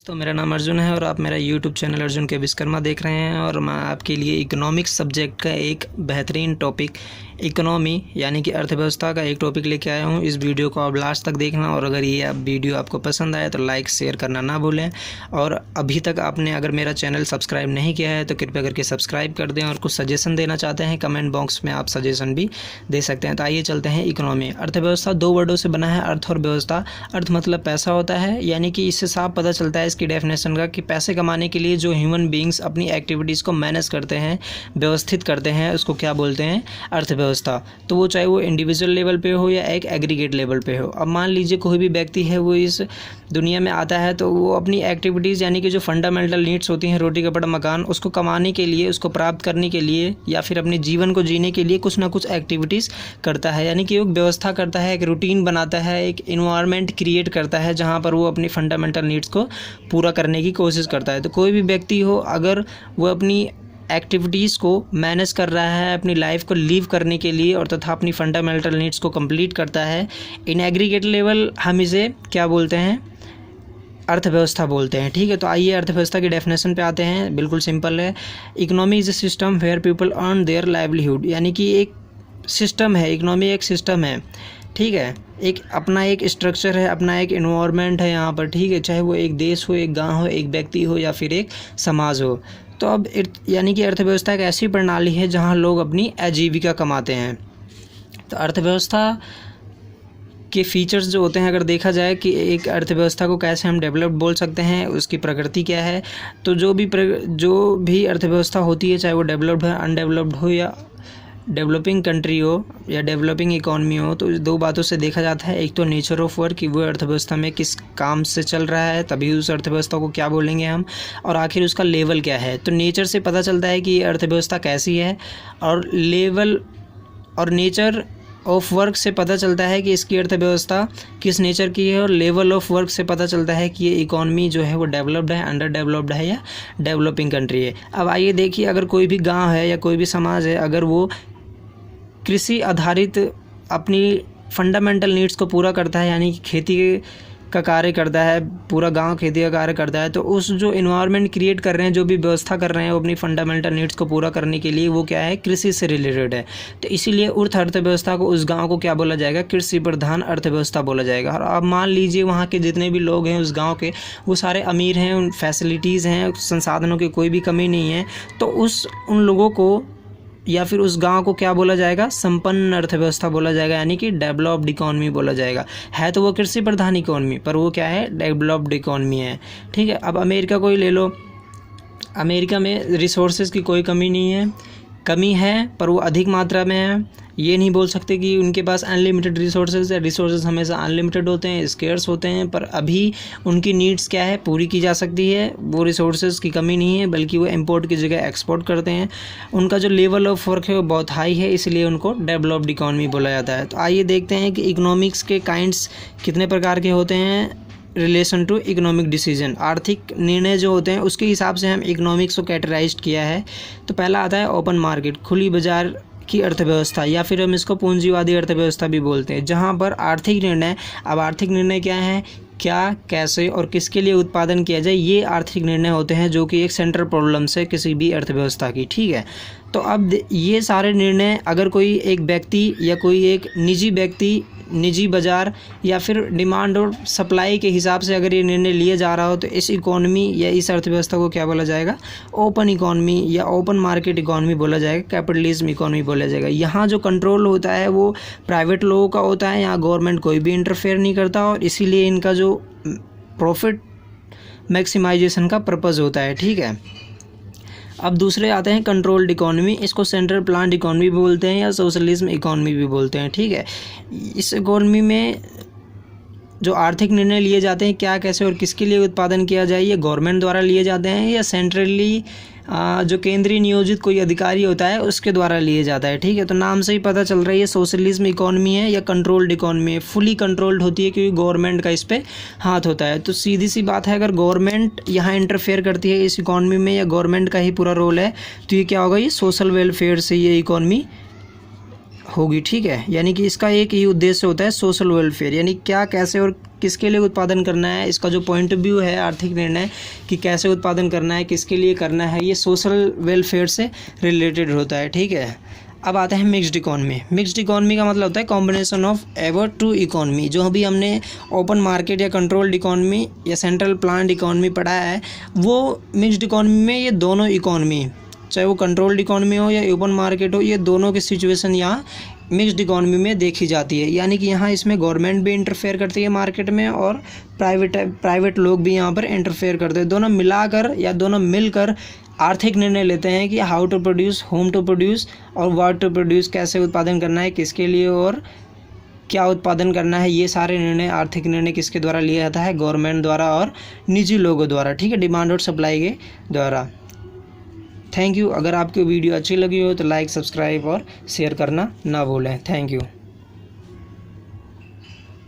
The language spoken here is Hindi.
तो मेरा नाम अर्जुन है और आप मेरा YouTube चैनल अर्जुन के विश्वकर्मा देख रहे हैं। और मैं आपके लिए इकोनॉमिक्स सब्जेक्ट का एक बेहतरीन टॉपिक इकोनॉमी यानी कि अर्थव्यवस्था का एक टॉपिक लेके आया हूँ। इस वीडियो को आप लास्ट तक देखना और अगर ये वीडियो आपको पसंद आए तो लाइक शेयर करना ना भूलें। और अभी तक आपने अगर मेरा चैनल सब्सक्राइब नहीं किया है तो कृपया करके सब्सक्राइब कर दें। और कुछ सजेशन देना चाहते हैं कमेंट बॉक्स में आप सजेशन भी दे सकते हैं। तो आइए चलते हैं इकोनॉमी। अर्थव्यवस्था दो वर्डों से बना है, अर्थ और व्यवस्था। अर्थ मतलब पैसा होता है, यानी कि इससे साफ पता चलता है इसकी डेफिनेशन का कि पैसे कमाने के लिए जो ह्यूमन बीइंग्स अपनी एक्टिविटीज़ को मैनेज करते हैं, व्यवस्थित करते हैं, उसको क्या बोलते हैं? अर्थव्यवस्था। तो वो चाहे वो इंडिविजुअल लेवल पे हो या एक एग्रीगेट लेवल पे हो। अब मान लीजिए कोई भी व्यक्ति है वो इस दुनिया में आता है तो वो अपनी एक्टिविटीज़ यानी कि जो फंडामेंटल नीड्स होती हैं, रोटी कपड़ा मकान, उसको कमाने के लिए, उसको प्राप्त करने के लिए या फिर अपने जीवन को जीने के लिए कुछ ना कुछ एक्टिविटीज़ करता है। यानी कि एक व्यवस्था करता है, एक रूटीन बनाता है, एक इन्वायरमेंट क्रिएट करता है जहाँ पर वो अपनी फंडामेंटल नीड्स को पूरा करने की कोशिश करता है। तो कोई भी व्यक्ति हो, अगर वो अपनी एक्टिविटीज़ को मैनेज कर रहा है अपनी लाइफ को लीव करने के लिए और तथा अपनी फंडामेंटल नीड्स को कंप्लीट करता है, इन एग्रीगेट लेवल हम इसे क्या बोलते हैं? अर्थव्यवस्था बोलते हैं। ठीक है, तो आइए अर्थव्यवस्था की डेफिनेशन पे आते हैं। बिल्कुल सिंपल है। Economy is a system where people earn their livelihood. यानी कि एक सिस्टम है, इकोनॉमी एक सिस्टम है। ठीक है, एक अपना एक स्ट्रक्चर है, अपना एक एनवायरनमेंट है यहाँ पर। ठीक है, चाहे वो एक देश हो, एक गांव हो, एक व्यक्ति हो या फिर एक समाज हो। तो अब यानी कि अर्थव्यवस्था एक ऐसी प्रणाली है जहाँ लोग अपनी आजीविका कमाते हैं। तो अर्थव्यवस्था के फीचर्स जो होते हैं, अगर देखा जाए कि एक अर्थव्यवस्था को कैसे हम डेवलप्ड बोल सकते हैं, उसकी प्रकृति क्या है, तो जो भी अर्थव्यवस्था होती है, चाहे वो डेवलप्ड है, अनडेवलप्ड हो या डेवलपिंग कंट्री हो या डेवलपिंग इकॉनमी हो, तो दो बातों से देखा जाता है। एक तो नेचर ऑफ वर्क कि वो अर्थव्यवस्था में किस काम से चल रहा है, तभी उस अर्थव्यवस्था को क्या बोलेंगे हम, और आखिर उसका लेवल क्या है। तो नेचर से पता चलता है कि ये अर्थव्यवस्था कैसी है, और लेवल और नेचर ऑफ वर्क से पता चलता है कि इसकी अर्थव्यवस्था किस नेचर की है, और लेवल ऑफ वर्क से पता चलता है कि ये इकॉनमी जो है वो डेवलप्ड है, अंडर डेवलप्ड है या डेवलपिंग कंट्री है। अब आइए देखिए, अगर कोई भी गांव है या कोई भी समाज है, अगर वो कृषि आधारित अपनी फंडामेंटल नीड्स को पूरा करता है, यानी कि खेती का कार्य करता है, पूरा गांव खेती का कार्य करता है, तो उस जो इन्वायरमेंट क्रिएट कर रहे हैं, जो भी व्यवस्था कर रहे हैं वो अपनी फंडामेंटल नीड्स को पूरा करने के लिए, वो क्या है? कृषि से रिलेटेड है। तो इसीलिए उस अर्थव्यवस्था को, उस गांव को क्या बोला जाएगा? कृषि प्रधान अर्थव्यवस्था बोला जाएगा। और अब मान लीजिए वहाँ के जितने भी लोग हैं उस गाँव के, वो सारे अमीर हैं, उन फैसिलिटीज़ हैं, संसाधनों की कोई भी कमी नहीं है, तो उन लोगों को या फिर उस गांव को क्या बोला जाएगा? संपन्न अर्थव्यवस्था बोला जाएगा, यानी कि डेवलप्ड इकॉनमी बोला जाएगा। है तो वो कृषि प्रधान इकॉनमी, पर वो क्या है? डेवलप्ड इकॉनमी है। ठीक है, अब अमेरिका को ही ले लो। अमेरिका में रिसोर्सेज की कोई कमी नहीं है, कमी है पर वो अधिक मात्रा में है। ये नहीं बोल सकते कि उनके पास अनलिमिटेड रिसोर्सेज है। रिसोर्सेज हमेशा अनलिमिटेड होते हैं, स्केर्स होते हैं, पर अभी उनकी नीड्स क्या है? पूरी की जा सकती है। वो रिसोर्सेज की कमी नहीं है, बल्कि वो इंपोर्ट की जगह एक्सपोर्ट करते हैं। उनका जो लेवल ऑफ वर्क है वो बहुत हाई है, इसलिए उनको डेवलप्ड इकॉनमी बोला जाता है। तो आइए देखते हैं कि इकोनॉमिक्स के काइंड्स कितने प्रकार के होते हैं रिलेशन टू इकोनॉमिक डिसीजन। आर्थिक निर्णय जो होते हैं उसके हिसाब से हम इकोनॉमिक्स को कैटेगराइज किया है। तो पहला आता है ओपन मार्केट, खुली बाजार की अर्थव्यवस्था, या फिर हम इसको पूंजीवादी अर्थव्यवस्था भी बोलते हैं, जहां पर आर्थिक निर्णय, अब आर्थिक निर्णय क्या है? क्या, कैसे और किसके लिए उत्पादन किया जाए, ये आर्थिक निर्णय होते हैं जो कि एक सेंट्रल प्रॉब्लम से किसी भी अर्थव्यवस्था की। ठीक है, तो अब ये सारे निर्णय अगर कोई एक व्यक्ति या कोई एक निजी व्यक्ति, निजी बाजार या फिर डिमांड और सप्लाई के हिसाब से अगर ये निर्णय लिए जा रहा हो, तो इस इकोनॉमी या इस अर्थव्यवस्था को क्या बोला जाएगा? ओपन इकोनॉमी या ओपन मार्केट इकोनॉमी बोला जाएगा, कैपिटलिज्म इकोनॉमी बोला जाएगा। यहाँ जो कंट्रोल होता है वो प्राइवेट लोगों का होता है, यहाँ गवर्नमेंट कोई भी इंटरफेयर नहीं करता, और इसीलिए इनका जो प्रॉफिट मैक्सिमाइजेशन का पर्पज़ होता है। ठीक है, अब दूसरे आते हैं कंट्रोल्ड इकोनॉमी। इसको सेंट्रल प्लान्ड इकोनॉमी भी बोलते हैं या सोशलिज्म इकोनॉमी भी बोलते हैं। ठीक है, इस इकोनॉमी में जो आर्थिक निर्णय लिए जाते हैं, क्या, कैसे और किसके लिए उत्पादन किया जाए, ये गवर्नमेंट द्वारा लिए जाते हैं या सेंट्रली जो केंद्रीय नियोजित कोई अधिकारी होता है उसके द्वारा लिए जाता है। ठीक है, तो नाम से ही पता चल रहा है ये सोशलिज्म इकोनॉमी है या कंट्रोल्ड इकोनॉमी है। फुली कंट्रोल्ड होती है क्योंकि गवर्नमेंट का इस पे हाथ होता है। तो सीधी सी बात है, अगर गवर्नमेंट यहाँ इंटरफेयर करती है इस इकोनॉमी में या गवर्नमेंट का ही पूरा रोल है, तो ये क्या होगा? ये सोशल वेलफेयर से ये इकोनॉमी होगी। ठीक है, यानी कि इसका एक ही उद्देश्य होता है सोशल वेलफेयर, यानी क्या, कैसे और किसके लिए उत्पादन करना है। इसका जो पॉइंट ऑफ व्यू है आर्थिक निर्णय कि कैसे उत्पादन करना है, किसके लिए करना है, ये सोशल वेलफेयर से रिलेटेड होता है। ठीक है, अब आते हैं मिक्स्ड इकोनॉमी। मिक्स्ड इकोनॉमी का मतलब होता है combination of ever two economy. जो अभी हमने ओपन मार्केट या कंट्रोल्ड इकोनॉमी या सेंट्रल प्लान्ड इकोनॉमी पढ़ा है, वो मिक्स्ड इकोनॉमी में ये दोनों इकोनॉमी, चाहे वो कंट्रोल्ड इकोनॉमी हो या ओपन मार्केट हो, ये दोनों की सिचुएशन यहाँ मिक्स्ड इकोनॉमी में देखी जाती है। यानी कि यहाँ इसमें गवर्नमेंट भी इंटरफेयर करती है मार्केट में और प्राइवेट लोग भी यहाँ पर इंटरफेयर करते हैं। दोनों मिलाकर या दोनों मिलकर आर्थिक निर्णय लेते हैं कि how to produce, whom to produce और व्हाट टू प्रोड्यूस, कैसे उत्पादन करना है, किसके लिए और क्या उत्पादन करना है। ये सारे निर्णय, आर्थिक निर्णय किसके द्वारा लिया जाता है? गवर्नमेंट द्वारा और निजी लोगों द्वारा। ठीक है, डिमांड और सप्लाई के द्वारा। Thank you. अगर आपको वीडियो अच्छी लगी हो तो लाइक, सब्सक्राइब और शेयर करना ना भूलें। Thank you.